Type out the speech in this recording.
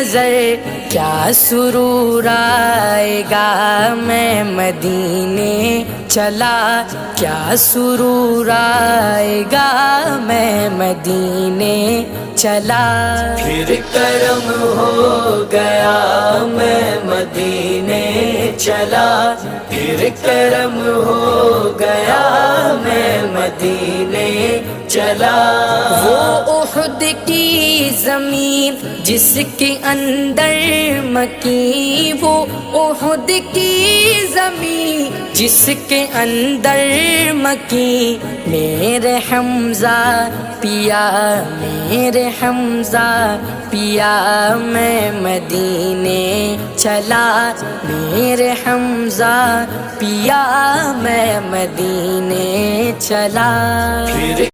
نظر کیا سرور آئے گا، میں مدینے چلا کیا سرور آئے گا، میں مدینے چلا۔ پھر کرم ہو گیا میں مدینے چلا، پھر کرم ہو گیا میں مدینے چلا۔ وہ احد کی زمین جس کے اندر مکی، وہ احد کی زمین جس کے اندر مکی، میرے حمزہ پیا میرے حمزہ پیا میں مدینے چلا، میرے حمزہ پیا میں مدینے چلا۔